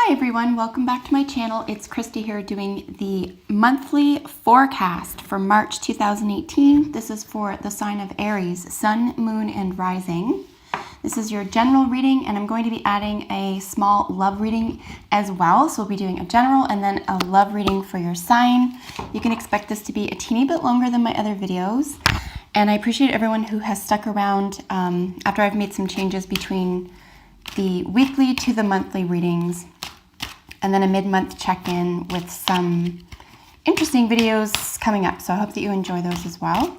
Hi everyone, welcome back to my channel. It's Christy here doing the monthly forecast for March 2018. This is for the sign of Aries, sun, moon, and rising. This is your general reading, and I'm going to be adding a small love reading as well. So we'll be doing a general and then a love reading for your sign. You can expect this to be a teeny bit longer than my other videos. And I appreciate everyone who has stuck around after I've made some changes between the weekly to the monthly readings, and then a mid-month check-in with some interesting videos coming up. So I hope that you enjoy those as well.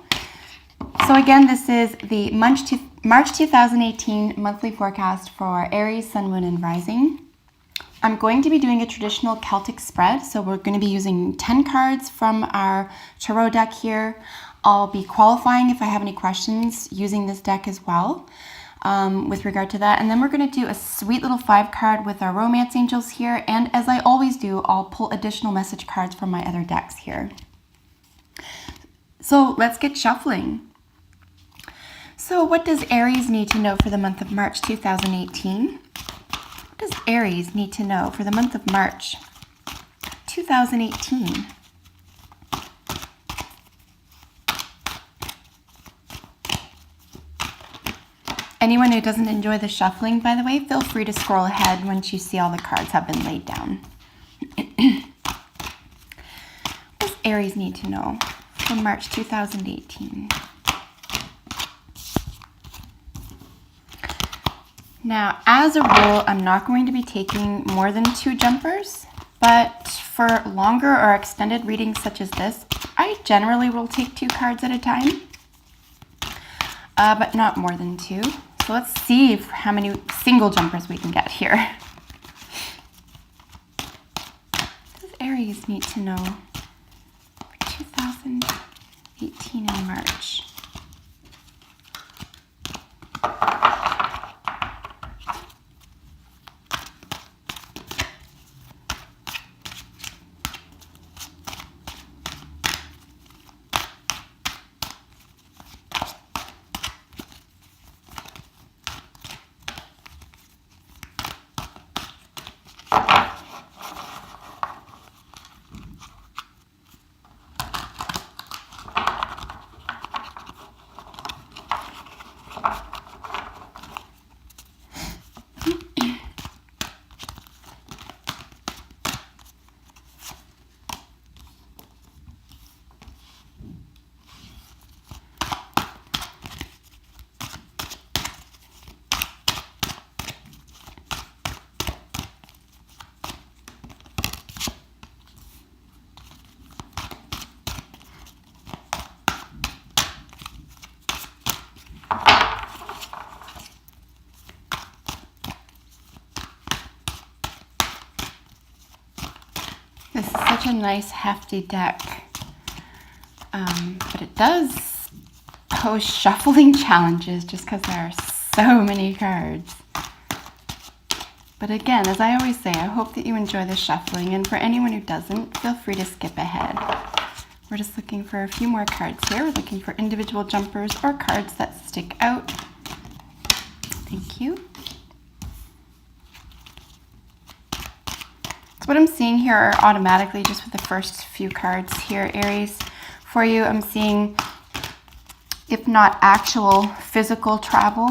So again, this is the March 2018 monthly forecast for Aries, Sun, Moon, and Rising. I'm going to be doing a traditional Celtic spread. So we're going to be using 10 cards from our tarot deck here. I'll be qualifying if I have any questions using this deck as well. With regard to that, and then we're going to do a sweet little 5 card with our romance angels here, and as I always do, I'll pull additional message cards from my other decks here. So let's get shuffling. So what does Aries need to know for the month of March 2018? What does Aries need to know for the month of March 2018? Anyone who doesn't enjoy the shuffling, by the way, feel free to scroll ahead once you see all the cards have been laid down. What does Aries need to know for March 2018? Now, as a rule, I'm not going to be taking more than 2 jumpers, but for longer or extended readings such as this, I generally will take 2 cards at a time, but not more than 2. So let's see how many single jumpers we can get here. What does Aries need to know for 2018 in March? This is such a nice hefty deck, but it does pose shuffling challenges just because there are so many cards. But again, as I always say, I hope that you enjoy the shuffling, and for anyone who doesn't, feel free to skip ahead. We're just looking for a few more cards here. We're looking for individual jumpers or cards that stick out. Thank you. What I'm seeing here are automatically, just with the first few cards here, Aries, for you, I'm seeing, if not actual physical travel,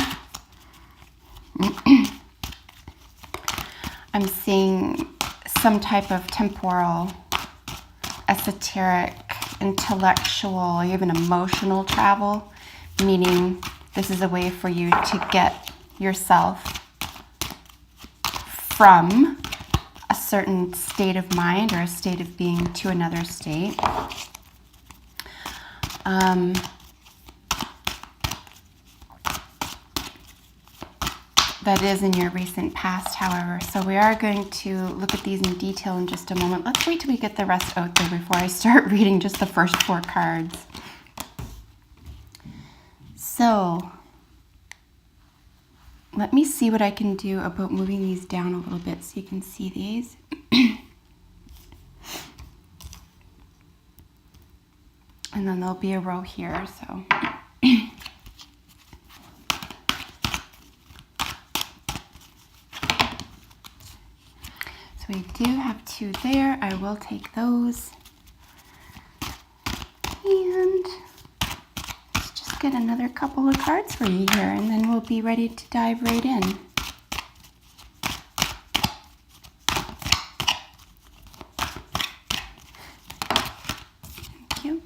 I'm seeing some type of temporal, esoteric, intellectual, or even emotional travel, meaning this is a way for you to get yourself from a certain state of mind or a state of being to another state. That is in your recent past, however. So we are going to look at these in detail in just a moment. Let's wait till we get the rest out there before I start reading just the first 4 cards. So let me see what I can do about moving these down a little bit so you can see these. And then there'll be a row here, so. So we do have 2 there. I will take those. And let's just get another couple of cards for you here, and then we'll be ready to dive right in. Thank you.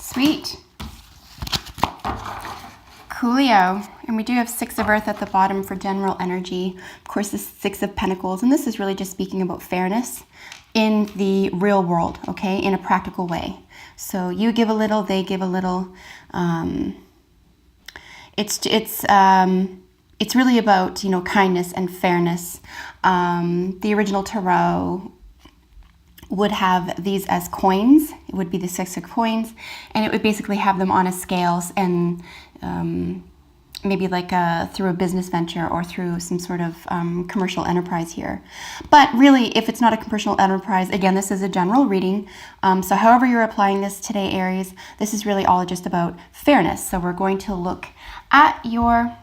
Sweet. Coolio. And we do have 6 of Earth at the bottom for general energy. Of course, this is 6 of Pentacles, and this is really just speaking about fairness in the real world, okay, in a practical way. So you give a little, they give a little. It's really about, you know, kindness and fairness. The original tarot would have these as coins. It would be the 6 of coins, and it would basically have them on a scales, and maybe like through a business venture or through some sort of commercial enterprise here. But really, if it's not a commercial enterprise, again, this is a general reading. So however you're applying this today, Aries, this is really all just about fairness. So we're going to look at your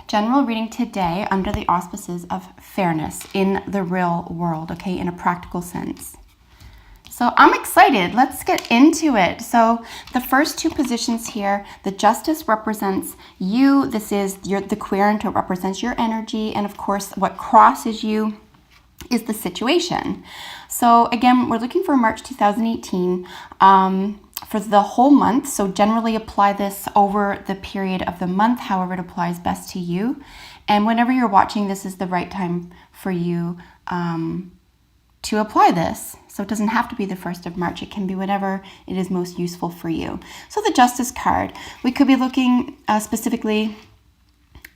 general reading today under the auspices of fairness in the real world, okay, in a practical sense. So I'm excited. Let's get into it. So the first 2 positions here, the Justice represents you. This is the querent, it represents your energy. And of course, what crosses you is the situation. So again, we're looking for March 2018 for the whole month. So generally apply this over the period of the month, however it applies best to you. And whenever you're watching, this is the right time for you to apply this. So it doesn't have to be the 1st of March. It can be whatever it is most useful for you. So the Justice card, we could be looking specifically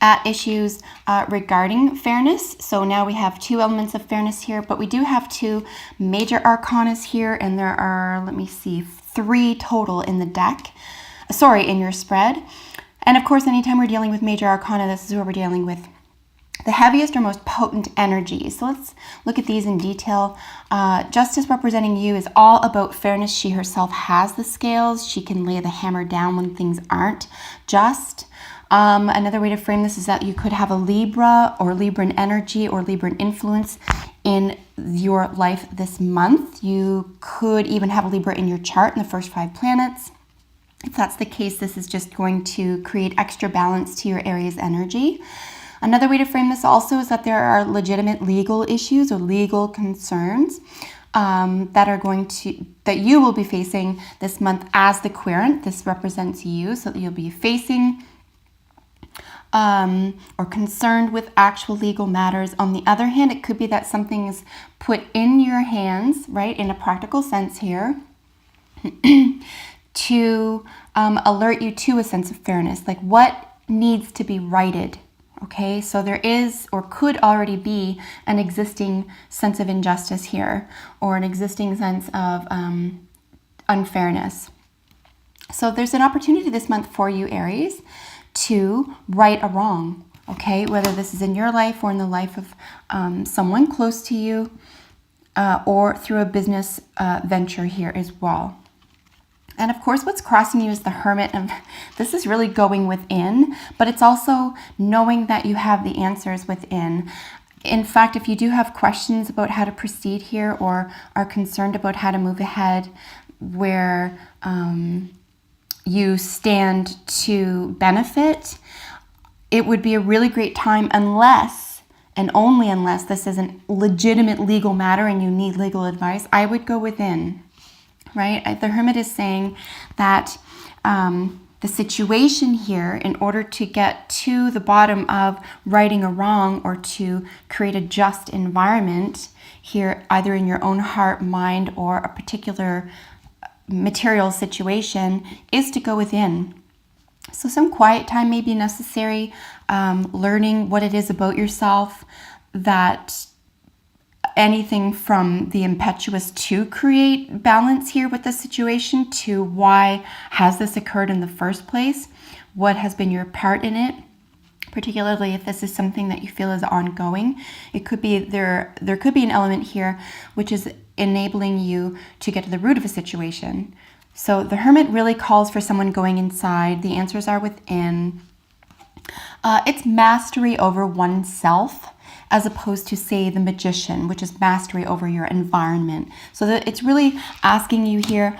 at issues regarding fairness. So now we have 2 elements of fairness here, but we do have 2 major arcanas here, and there are, let me see, 3 total in the deck. Sorry, in your spread. And of course, anytime we're dealing with major arcana, this is where we're dealing with the heaviest or most potent energy. So let's look at these in detail. Justice representing you is all about fairness. She herself has the scales. She can lay the hammer down when things aren't just. Another way to frame this is that you could have a Libra or Libran energy or Libran influence in your life this month. You could even have a Libra in your chart in the first 5 planets. If that's the case, this is just going to create extra balance to your Aries energy. Another way to frame this also is that there are legitimate legal issues or legal concerns that you will be facing this month as the querent. This represents you, so that you'll be facing or concerned with actual legal matters. On the other hand, it could be that something is put in your hands, right, in a practical sense here, to alert you to a sense of fairness, like what needs to be righted. Okay, so there is or could already be an existing sense of injustice here, or an existing sense of unfairness. So there's an opportunity this month for you, Aries, to right a wrong, okay? Whether this is in your life or in the life of someone close to you, or through a business venture here as well. And of course, what's crossing you is the Hermit. And this is really going within, but it's also knowing that you have the answers within. In fact, if you do have questions about how to proceed here, or are concerned about how to move ahead, where you stand to benefit, it would be a really great time, unless, and only unless, this is a legitimate legal matter and you need legal advice, I would go within. Right? The Hermit is saying that the situation here, in order to get to the bottom of righting a wrong or to create a just environment here, either in your own heart, mind, or a particular material situation, is to go within. So some quiet time may be necessary, learning what it is about yourself that anything from the impetuous to create balance here with the situation to why has this occurred in the first place? What has been your part in it? Particularly if this is something that you feel is ongoing. It could be there could be an element here which is enabling you to get to the root of a situation. So the Hermit really calls for someone going inside. The answers are within. It's mastery over oneself, as opposed to, say, the Magician, which is mastery over your environment. So it's really asking you here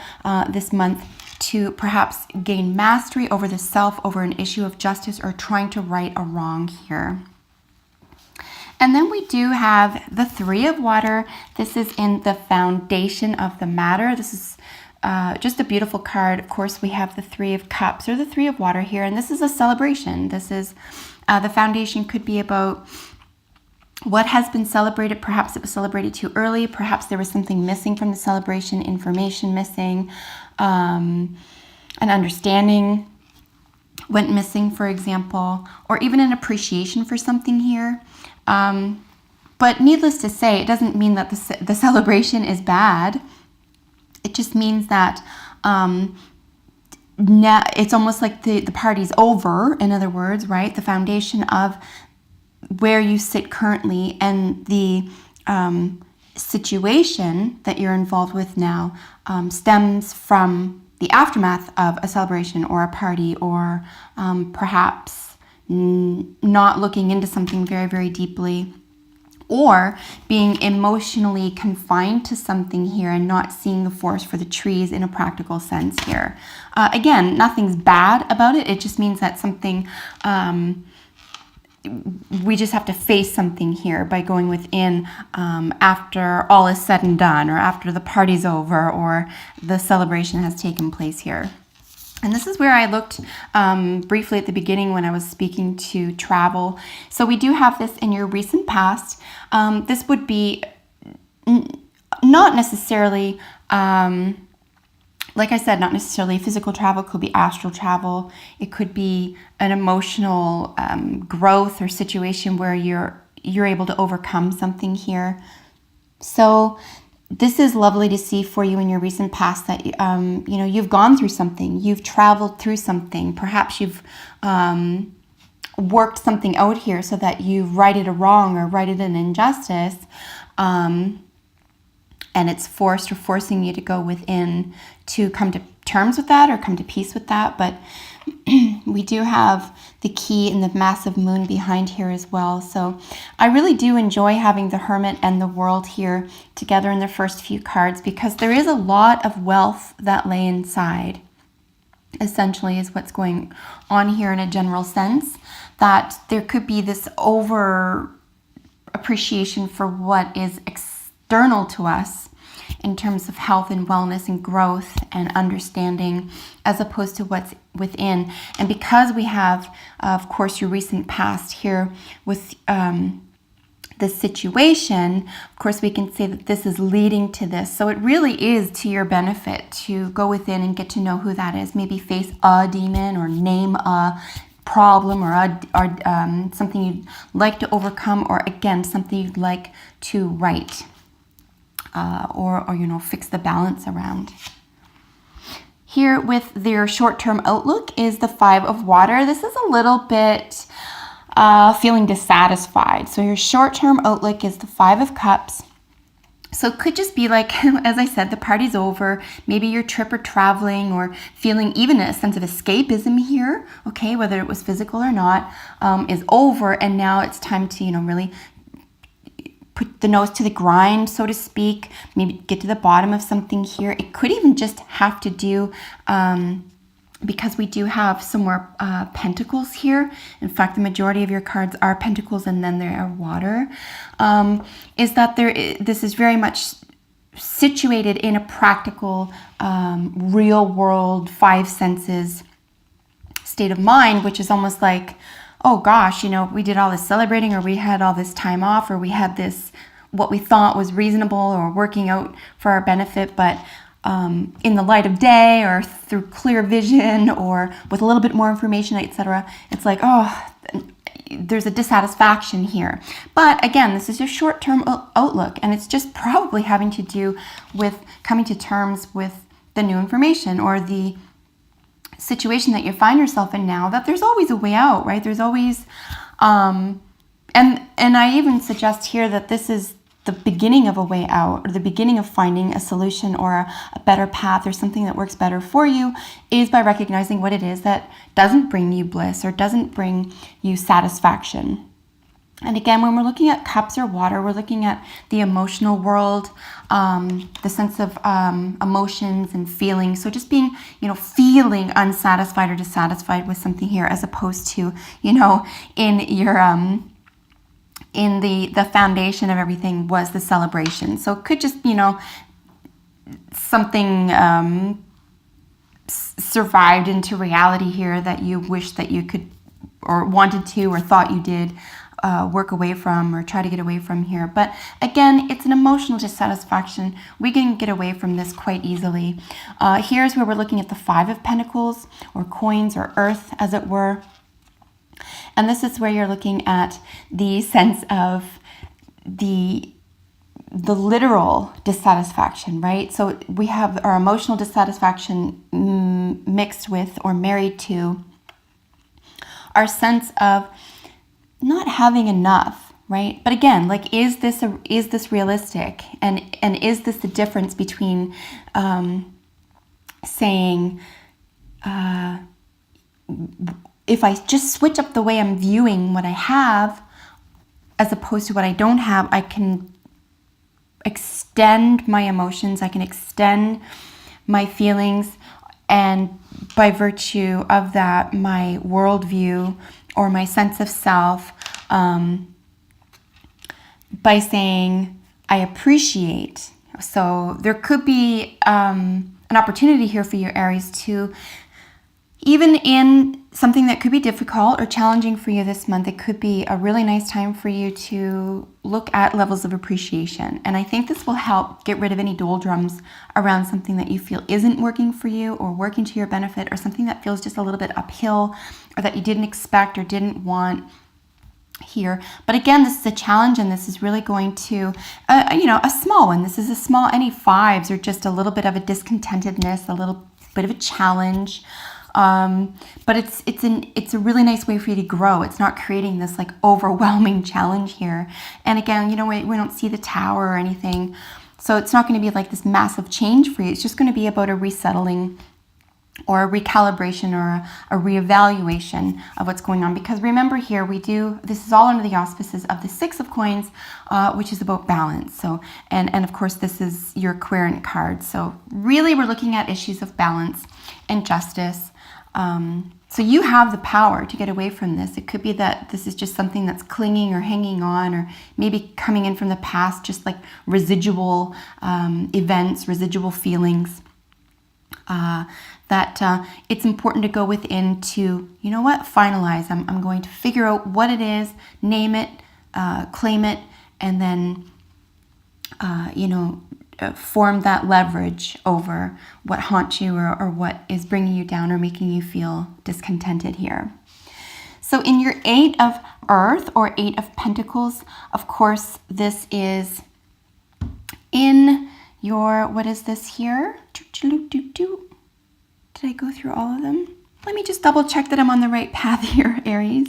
this month to perhaps gain mastery over the self, over an issue of justice, or trying to right a wrong here. And then we do have the Three of Water. This is in the foundation of the matter. This is just a beautiful card. Of course, we have the Three of Cups or the Three of Water here, and this is a celebration. This is the foundation could be about what has been celebrated. Perhaps it was celebrated too early. Perhaps there was something missing from the celebration, information missing, an understanding went missing, for example, or even an appreciation for something here. But needless to say, it doesn't mean that the celebration is bad. It just means that now it's almost like the party's over, in other words, right? The foundation of where you sit currently and the situation that you're involved with now stems from the aftermath of a celebration or a party, or perhaps not looking into something very, very deeply, or being emotionally confined to something here and not seeing the forest for the trees in a practical sense here. Again, nothing's bad about it. It just means that something, we just have to face something here by going within after all is said and done, or after the party's over, or the celebration has taken place here. And this is where I looked briefly at the beginning when I was speaking to travel. So we do have this in your recent past. This would be not necessarily, like I said, not necessarily physical travel. It could be astral travel. It could be an emotional growth or situation where you're able to overcome something here. So this is lovely to see for you in your recent past that you've gone through something, you've traveled through something. Perhaps you've worked something out here so that you've righted a wrong or righted an injustice, and it's forcing you to go within to come to terms with that or come to peace with that. But we do have the key and the massive moon behind here as well. So I really do enjoy having the Hermit and the World here together in the first few cards, because there is a lot of wealth that lay inside, essentially, is what's going on here in a general sense, that there could be this over appreciation for what is external to us in terms of health and wellness and growth and understanding, as opposed to what's within. And because we have, of course, your recent past here with the situation, of course, we can say that this is leading to this. So it really is to your benefit to go within and get to know who that is. Maybe face a demon or name a problem or something you'd like to overcome, or again, something you'd like to right. Or fix the balance around. Here with their short-term outlook is the Five of Water. This is a little bit feeling dissatisfied. So your short-term outlook is the Five of Cups. So it could just be like, as I said, the party's over. Maybe your trip or traveling, or feeling even a sense of escapism here, okay, whether it was physical or not, is over. And now it's time to, really put the nose to the grind, so to speak, maybe get to the bottom of something here. It could even just have to do, because we do have some more pentacles here. In fact, the majority of your cards are pentacles and then there are water. Is that this is very much situated in a practical, real world, five senses state of mind, which is almost like, oh gosh, we did all this celebrating, or we had all this time off, or we had this, what we thought was reasonable or working out for our benefit, but in the light of day or through clear vision or with a little bit more information, etc. It's like, oh, there's a dissatisfaction here. But again, this is a short-term outlook, and it's just probably having to do with coming to terms with the new information or the situation that you find yourself in now, that there's always a way out, right? There's always, and I even suggest here that this is the beginning of a way out, or the beginning of finding a solution or a better path or something that works better for you, is by recognizing what it is that doesn't bring you bliss or doesn't bring you satisfaction. And again, when we're looking at cups or water, we're looking at the emotional world, the sense of emotions and feelings. So just being, feeling unsatisfied or dissatisfied with something here, as opposed to, in your in the foundation of everything was the celebration. So it could just, something survived into reality here that you wish that you could, or wanted to, or thought you did work away from or try to get away from here. But again, it's an emotional dissatisfaction. We can get away from this quite easily. Here's where we're looking at the Five of Pentacles, or coins, or earth, as it were. And this is where you're looking at the sense of the literal dissatisfaction, right? So we have our emotional dissatisfaction mixed with or married to our sense of not having enough, right? But again, like, is this realistic? And is this the difference between saying, if I just switch up the way I'm viewing what I have as opposed to what I don't have, I can extend my emotions, I can extend my feelings, and by virtue of that, my worldview or my sense of self, by saying, I appreciate. So there could be an opportunity here for you, Aries, to, even in something that could be difficult or challenging for you this month, it could be a really nice time for you to look at levels of appreciation. And I think this will help get rid of any doldrums around something that you feel isn't working for you or working to your benefit, or something that feels just a little bit uphill or that you didn't expect or didn't want here. But again, this is a challenge, and this is really going to, a small one. This is a small, any fives are just a little bit of a discontentedness, a little bit of a challenge. But it's a really nice way for you to grow. It's not creating this like overwhelming challenge here. And again, we don't see the tower or anything. So it's not going to be like this massive change for you. It's just going to be about a resettling or a recalibration or a reevaluation of what's going on. Because remember here, this is all under the auspices of the Six of Coins, which is about balance. So, and of course, this is your querent card. So really, we're looking at issues of balance and justice. So you have the power to get away from this. It could be that this is just something that's clinging or hanging on, or maybe coming in from the past, just like residual events, residual feelings. That it's important to go within to, finalize. I'm going to figure out what it is, name it, claim it, and then, form that leverage over what haunts you or what is bringing you down or making you feel discontented here. So in your Eight of Earth or Eight of Pentacles, of course, this is in your, what is this here? Did I go through all of them? Let me just double check that I'm on the right path here, Aries.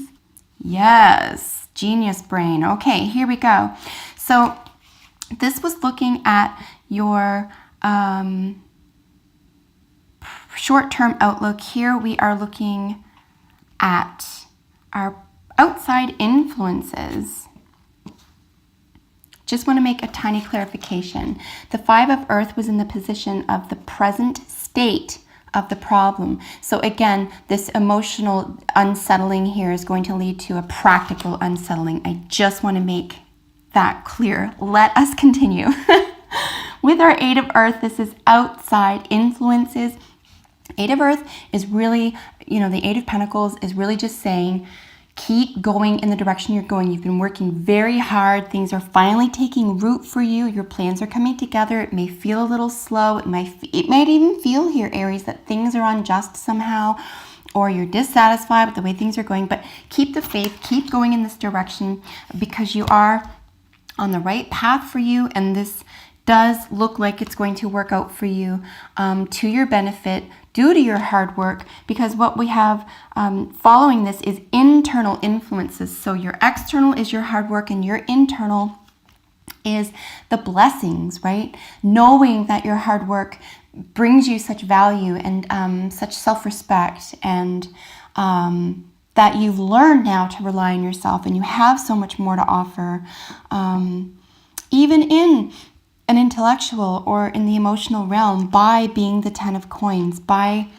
Yes, genius brain. Okay, here we go. So this was looking at your short-term outlook. Here we are looking at our outside influences. Just want to make a tiny clarification. The Five of Earth was in the position of the present state of the problem. So again, this emotional unsettling here is going to lead to a practical unsettling. I just want to make that clear. Let us continue. With our Eight of Earth, this is outside influences. Eight of Earth is really, the Eight of Pentacles is really just saying, Keep going in the direction you're going. You've been working very hard. Things are finally taking root for you. Your plans are coming together. It may feel a little slow. It might even feel here, Aries, that things are unjust somehow, or you're dissatisfied with the way things are going. But keep the faith. Keep going in this direction, because you are on the right path for you, and this does look like it's going to work out for you to your benefit due to your hard work, because what we have following this is internal influences. So your external is your hard work, and your internal is the blessings, right? Knowing that your hard work brings you such value and such self-respect, and that you've learned now to rely on yourself, and you have so much more to offer, even in an intellectual or in the emotional realm, by being the 10 of coins, by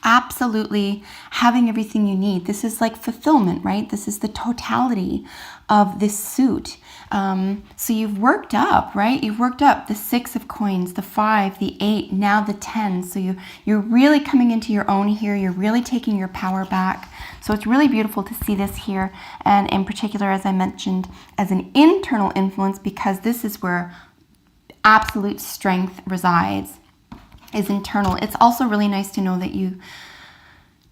absolutely having everything you need. This is like fulfillment, right? This is the totality of this suit. So you've worked up, right? You've worked up the 6 of coins, the 5, the 8, now the 10. So you're really coming into your own here. You're really taking your power back. So it's really beautiful to see this here. And in particular, as I mentioned, as an internal influence, because this is where absolute strength resides, is internal. It's also really nice to know that you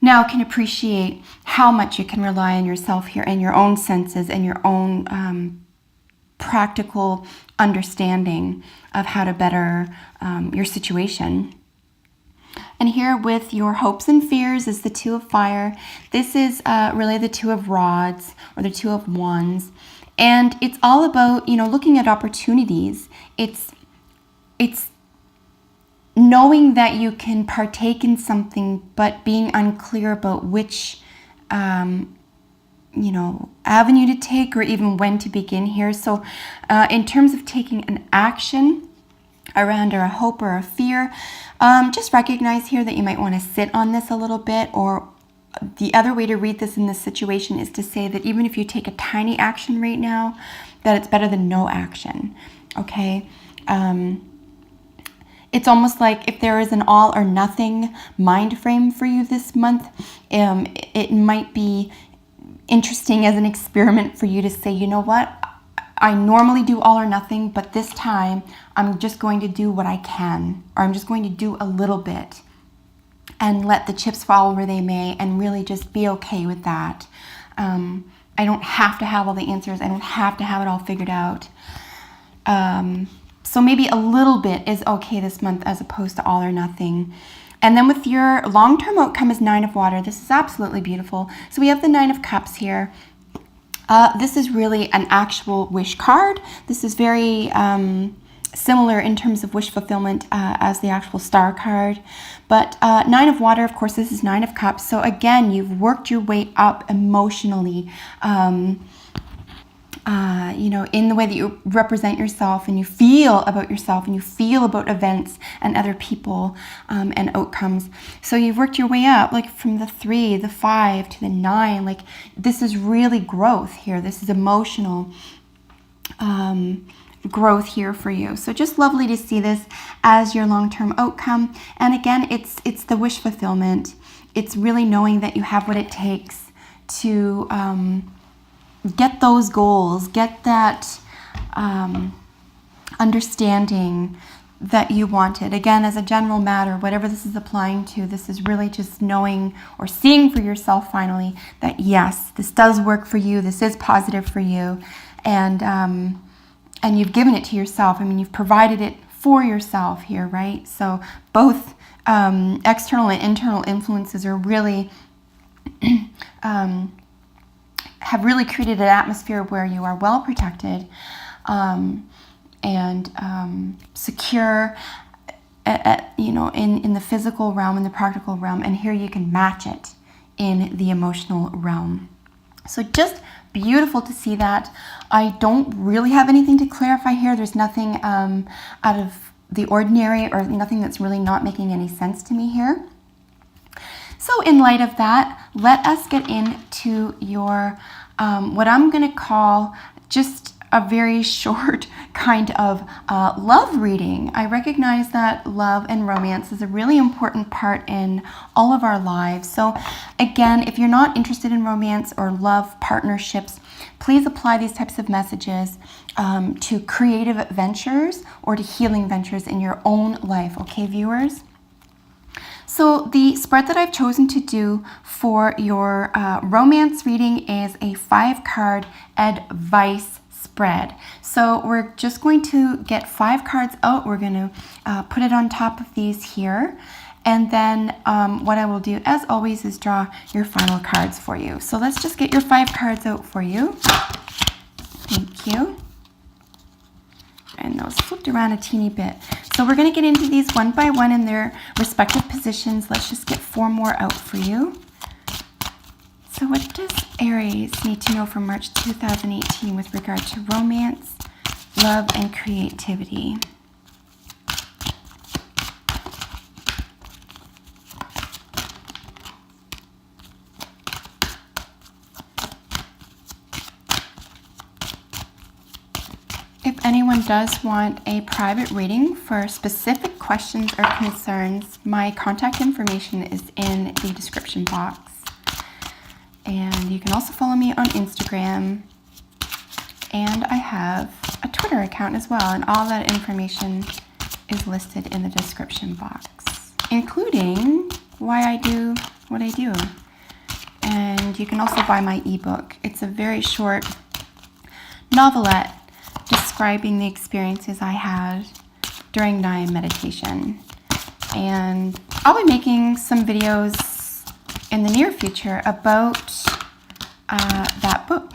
now can appreciate how much you can rely on yourself here, and your own senses, and your own practical understanding of how to better your situation. And here with your hopes and fears is the 2 of fire. This is really the 2 of rods, or the 2 of wands. And it's all about, looking at opportunities. It's knowing that you can partake in something, but being unclear about which, avenue to take, or even when to begin here. So in terms of taking an action around a hope or a fear, just recognize here that you might want to sit on this a little bit, or the other way to read this in this situation is to say that even if you take a tiny action right now, that it's better than no action, okay? It's almost like if there is an all or nothing mind frame for you this month, it might be interesting as an experiment for you to say, you know what, I normally do all or nothing, but this time I'm just going to do what I can, or I'm just going to do a little bit and let the chips fall where they may, and really just be okay with that. I don't have to have all the answers. I don't have to have it all figured out. So maybe a little bit is okay this month, as opposed to all or nothing. And then with your long-term outcome is 9 of water. This is absolutely beautiful. So we have the 9 of cups here. This is really an actual wish card. This is very similar in terms of wish fulfillment as the actual star card. But 9 of water, of course, this is 9 of cups. So again, you've worked your way up emotionally, in the way that you represent yourself, and you feel about yourself, and you feel about events and other people and outcomes. So you've worked your way up, like from the 3, the 5 to the 9. Like, this is really growth here. This is emotional growth here for you. So just lovely to see this as your long-term outcome. And again, it's the wish fulfillment. It's really knowing that you have what it takes to get those goals, get that understanding that you wanted. Again, as a general matter, whatever this is applying to, this is really just knowing or seeing for yourself finally that yes, this does work for you, this is positive for you, and you've given it to yourself. I mean, you've provided it for yourself here, right? So both external and internal influences are really have really created an atmosphere where you are well protected and secure, in the physical realm, in the practical realm, and here you can match it in the emotional realm. So just beautiful to see that. I don't really have anything to clarify here. There's nothing out of the ordinary, or nothing that's really not making any sense to me here. So in light of that, let us get into your, what I'm going to call just a very short kind of love reading. I recognize that love and romance is a really important part in all of our lives. So again, if you're not interested in romance or love partnerships, please apply these types of messages to creative ventures or to healing ventures in your own life. Okay, viewers? So the spread that I've chosen to do for your romance reading is a 5-card advice spread. So we're just going to get 5 cards out. We're going to put it on top of these here. And then what I will do, as always, is draw your final cards for you. So let's just get your 5 cards out for you. Thank you. And those flipped around a teeny bit. So we're going to get into these one by one in their respective positions. Let's just get 4 more out for you. So what does Aries need to know for March 2018 with regard to romance, love, and creativity? If anyone does want a private reading for specific questions or concerns, my contact information is in the description box. And you can also follow me on Instagram. And I have a Twitter account as well. And all that information is listed in the description box, including why I do what I do. And you can also buy my ebook. It's a very short novelette describing the experiences I had during nyam meditation. And I'll be making some videos in the near future about that book,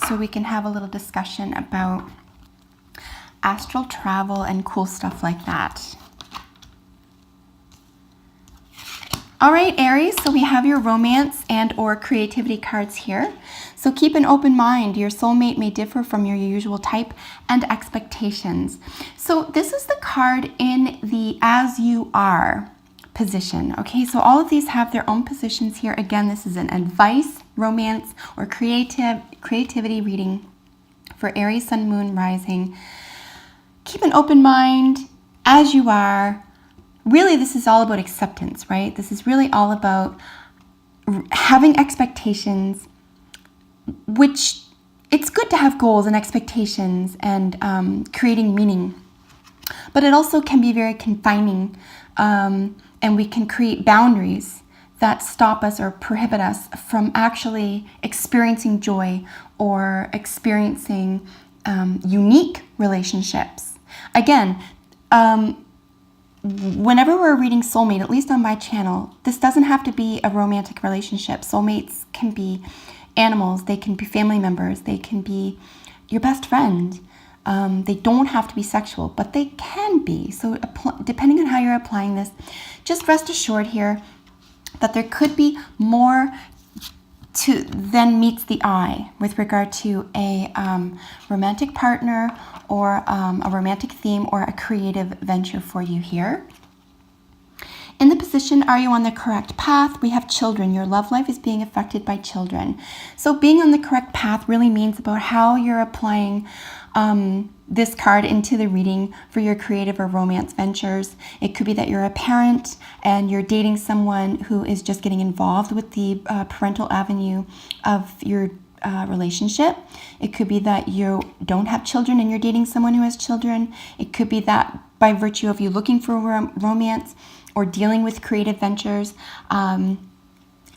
so we can have a little discussion about astral travel and cool stuff like that. All right, Aries, so we have your romance and or creativity cards here. So keep an open mind. Your soulmate may differ from your usual type and expectations. So this is the card in the as you are position. Okay, so all of these have their own positions here. Again, this is an advice, romance, or creativity reading for Aries, Sun, Moon, Rising. Keep an open mind as you are. Really, this is all about acceptance, right? This is really all about having expectations, which it's good to have goals and expectations and creating meaning. But it also can be very confining, and we can create boundaries that stop us or prohibit us from actually experiencing joy or experiencing unique relationships. Again, whenever we're reading soulmate, at least on my channel, this doesn't have to be a romantic relationship. Soulmates can be animals, they can be family members, they can be your best friend. They don't have to be sexual, but they can be. So depending on how you're applying this, just rest assured here that there could be more than meets the eye with regard to a romantic partner or a romantic theme or a creative venture for you here. In the position, are you on the correct path? We have children. Your love life is being affected by children. So being on the correct path really means about how you're applying this card into the reading for your creative or romance ventures. It could be that you're a parent and you're dating someone who is just getting involved with the parental avenue of your relationship. It could be that you don't have children and you're dating someone who has children. It could be that by virtue of you looking for romance or dealing with creative ventures,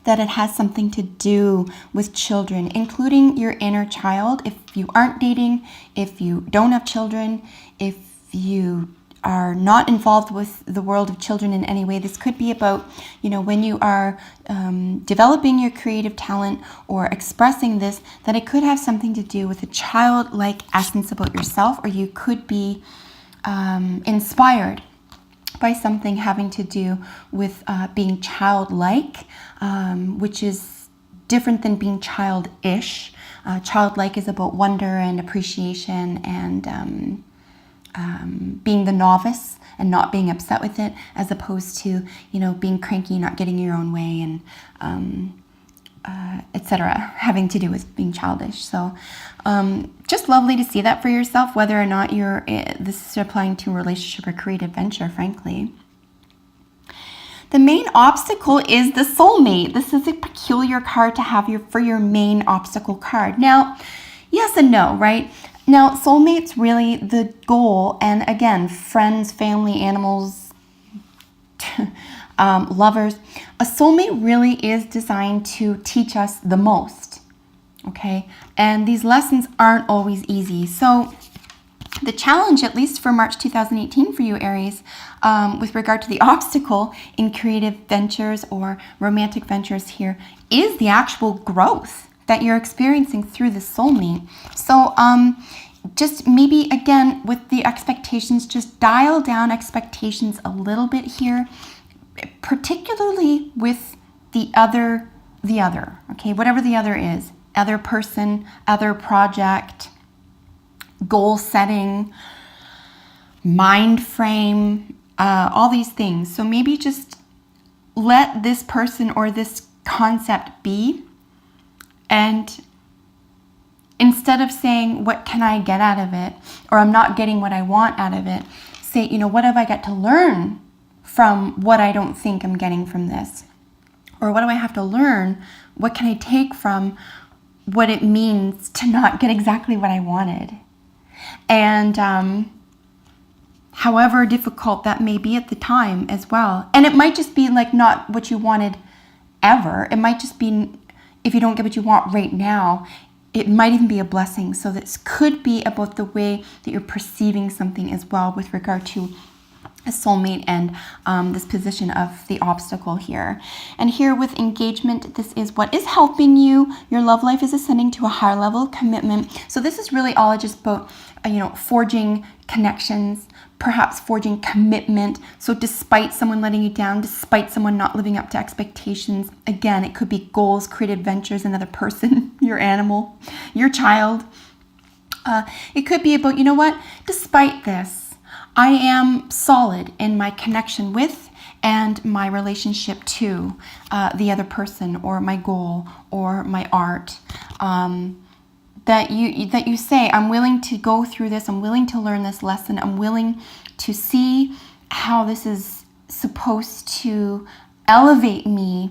that it has something to do with children, including your inner child. If you aren't dating, if you don't have children, if you are not involved with the world of children in any way, this could be about, when you are developing your creative talent or expressing this, that it could have something to do with a childlike essence about yourself, or you could be inspired by something having to do with being childlike, which is different than being childish. Childlike is about wonder and appreciation and being the novice and not being upset with it, as opposed to, being cranky, not getting your own way, and etc., having to do with being childish. So just lovely to see that for yourself, whether or not this is applying to a relationship or creative venture, frankly. The main obstacle is the soulmate. This is a peculiar card to have for your main obstacle card. Now, yes and no, right? Now, soulmate's really the goal, and again, friends, family, animals, lovers. A soulmate really is designed to teach us the most, okay? And these lessons aren't always easy. So the challenge, at least for March 2018 for you, Aries, with regard to the obstacle in creative ventures or romantic ventures here, is the actual growth that you're experiencing through the soulmate. So just maybe, again, with the expectations, just dial down expectations a little bit here, particularly with the other, okay? Whatever the other is, other person, other project, goal setting, mind frame, all these things. So maybe just let this person or this concept be, and instead of saying, what can I get out of it? Or I'm not getting what I want out of it. Say, what have I got to learn from what I don't think I'm getting from this? Or what do I have to learn? What can I take from what it means to not get exactly what I wanted? And however difficult that may be at the time as well. And it might just be like not what you wanted ever. It might just be, if you don't get what you want right now, it might even be a blessing. So this could be about the way that you're perceiving something as well with regard to a soulmate and this position of the obstacle here. And here with engagement, this is what is helping you. Your love life is ascending to a higher level of commitment. So this is really all just about, forging connections, perhaps forging commitment. So despite someone letting you down, despite someone not living up to expectations, again, it could be goals, creative ventures, another person, your animal, your child. It could be about, despite this, I am solid in my connection with and my relationship to the other person or my goal or my art. That you say, I'm willing to go through this, I'm willing to learn this lesson, I'm willing to see how this is supposed to elevate me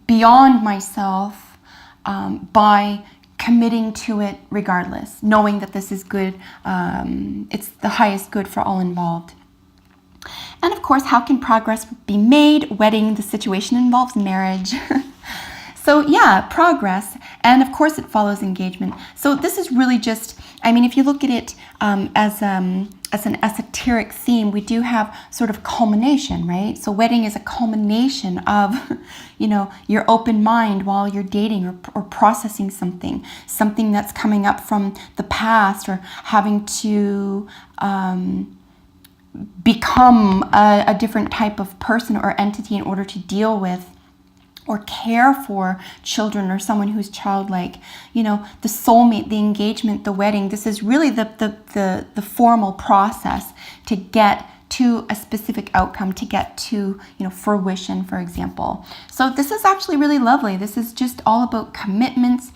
beyond myself by committing to it regardless, knowing that this is good, it's the highest good for all involved. And of course, how can progress be made? Wedding, the situation involves marriage. So yeah, progress, and of course it follows engagement. So this is really just, if you look at it as an esoteric theme, we do have sort of culmination, right? So wedding is a culmination of, your open mind while you're dating or processing something that's coming up from the past, or having to become a different type of person or entity in order to deal with or care for children or someone who's childlike. The soulmate, the engagement, the wedding, this is really the formal process to get to a specific outcome, to get to, fruition, for example. So this is actually really lovely. This is just all about commitments.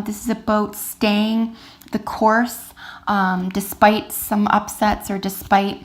This is about staying the course despite some upsets or despite